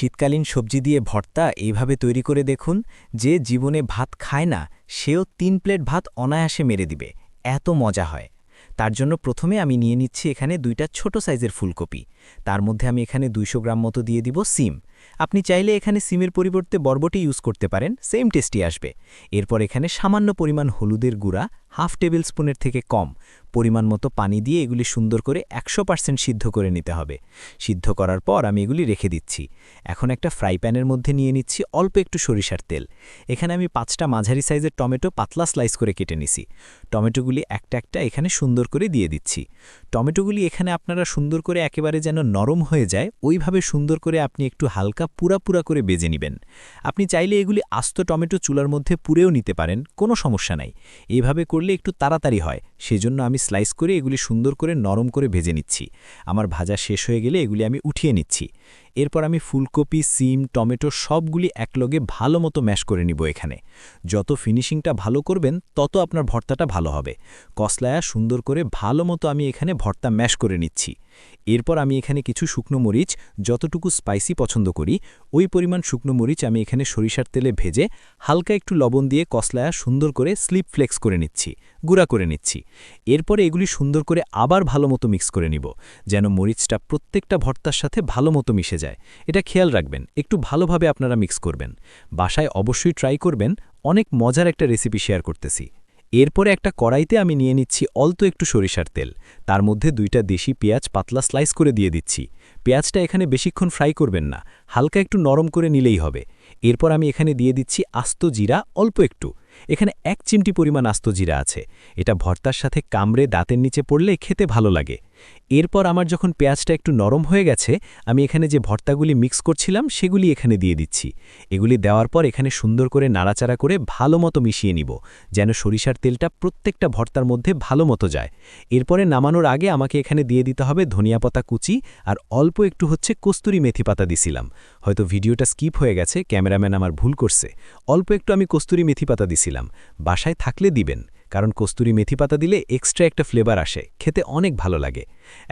শীতকালীন সবজি দিয়ে ভর্তা এইভাবে তৈরি করে দেখুন, যে জীবনে ভাত খায় না সেও ৩ প্লেট ভাত অনায়াসে মেরে দিবে, এত মজা হয়। তার জন্য প্রথমে আমি নিয়ে নিচ্ছি এখানে ২টা ছোট সাইজের ফুলকপি। তার মধ্যে আমি এখানে ২০০ গ্রাম মতো দিয়ে দিব সিম। আপনি চাইলে এখানে সিমের পরিবর্তে বরবটি ইউজ করতে পারেন, সেম টেস্টি আসবে। এরপর এখানে সামান্য পরিমাণ হলুদের গুঁড়া, হাফ টেবিল স্পুনের থেকে কম পরিমাণ মতো পানি দিয়ে এগুলি সুন্দর করে ১০০% সিদ্ধ করে নিতে হবে। সিদ্ধ করার পর আমি এগুলি রেখে দিচ্ছি। এখন একটা ফ্রাই প্যানের মধ্যে নিয়ে নিচ্ছি অল্প একটু সরিষার তেল। এখানে আমি ৫টা মাঝারি সাইজের টমেটো পাতলা স্লাইস করে কেটে নিছি। টমেটোগুলি একটা একটা এখানে সুন্দর করে দিয়ে দিচ্ছি। টমেটোগুলি এখানে আপনারা সুন্দর করে একেবারে যেন নরম হয়ে যায় ওইভাবে সুন্দর করে আপনি একটু হালকা পুরা করে বেজে নেবেন। আপনি চাইলে এগুলি আস্ত টমেটো চুলার মধ্যে পুড়েও নিতে পারেন, কোনো সমস্যা নাই। এইভাবে করলে একটু তাড়াতাড়ি হয়, সেজন্য আমি স্লাইস করে এগুলি সুন্দর করে নরম করে ভেজে নিচ্ছি। আমার ভাজা শেষ হয়ে গেলে এগুলি আমি উঠিয়ে নিচ্ছি। এরপর আমি ফুলকপি, সিম, টমেটো সবগুলি একলগে ভালো মতো ম্যাশ করে নিব। এখানে যত ফিনিশিংটা ভালো করবেন তত আপনার ভর্তাটা ভালো হবে। কসলায়া সুন্দর করে ভালো মতো আমি এখানে ভর্তা ম্যাশ করে নিচ্ছি। এরপর আমি এখানে কিছু শুকনো মরিচ, যতটুকু স্পাইসি পছন্দ করি ওই পরিমাণ শুকনো মরিচ আমি এখানে সরিষার তেলে ভেজে হালকা একটু লবণ দিয়ে কসলায়া সুন্দর করে স্লিপ ফ্লেক্স করে নিচ্ছি, গুঁড়া করে নিচ্ছি। এরপরে এগুলি সুন্দর করে আবার ভালো মতো মিক্স করে নিব, যেন মরিচটা প্রত্যেকটা ভর্তার সাথে ভালো মতো মিশে যায়। এটা খেয়াল রাখবেন, একটু ভালোভাবে আপনারা মিক্স করবেন। বাসায় অবশ্যই ট্রাই করবেন, অনেক মজার একটা রেসিপি শেয়ার করতেছি। এরপরে একটা কড়াইতে আমি নিয়ে নিচ্ছি অল্প একটু সরিষার তেল। তার মধ্যে 2টা দেশি পেঁয়াজ পাতলা স্লাইস করে দিয়ে দিচ্ছি। পেঁয়াজটা এখানে বেশিক্ষণ ফ্রাই করবেন না, হালকা একটু নরম করে নিলেই হবে। এরপর আমি এখানে দিয়ে দিচ্ছি আস্ত জিরা অল্প একটু। এখানে 1 চিমটি পরিমাণ আস্ত জিরা আছে। এটা ভর্তার সাথে কামড়ে দাঁতের নিচে পড়লে খেতে ভালো লাগে। এরপর আমার যখন পেঁয়াজটা একটু নরম হয়ে গেছে, আমি এখানে যে ভর্তাগুলি মিক্স করছিলাম সেগুলি এখানে দিয়ে দিচ্ছি। এগুলি দেওয়ার পর এখানে সুন্দর করে নাড়াচাড়া করে ভালো মতো মিশিয়ে নিব, যেন সরিষার তেলটা প্রত্যেকটা ভর্তার মধ্যে ভালো মতো যায়। এরপরে নামানোর আগে আমাকে এখানে দিয়ে দিতে হবে ধনিয়া পাতা কুচি, আর অল্প একটু হচ্ছে কস্তুরি মেথি পাতা দিছিলাম। হয়তো ভিডিওটা স্কিপ হয়ে গেছে, ক্যামেরাম্যান আমার ভুল করছে। অল্প একটু আমি কস্তুরি মেথি পাতা দিছিলাম। বাসায় থাকলে দিবেন, কারণ কস্তুরি মেথি পাতা দিলে এক্সট্রা একটা ফ্লেভার আসে, খেতে অনেক ভালো লাগে।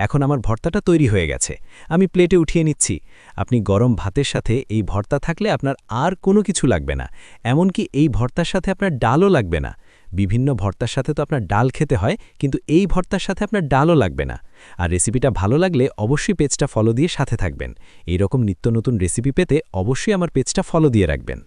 এখন আমার ভর্তাটা তৈরি হয়ে গেছে, আমি প্লেটে উঠিয়ে নিচ্ছি। আপনি গরম ভাতের সাথে এই ভর্তা থাকলে আপনার আর কোনো কিছু লাগবে না, এমনকি এই ভর্তার সাথে আপনার ডালও লাগবে না। বিভিন্ন ভর্তার সাথে তো আপনার ডাল খেতে হয়, কিন্তু এই ভর্তার সাথে আপনার ডালও লাগবে না। আর রেসিপিটা ভালো লাগলে অবশ্যই পেজটা ফলো দিয়ে সাথে থাকবেন। এইরকম নিত্য নতুন রেসিপি পেতে অবশ্যই আমার পেজটা ফলো দিয়ে রাখবেন।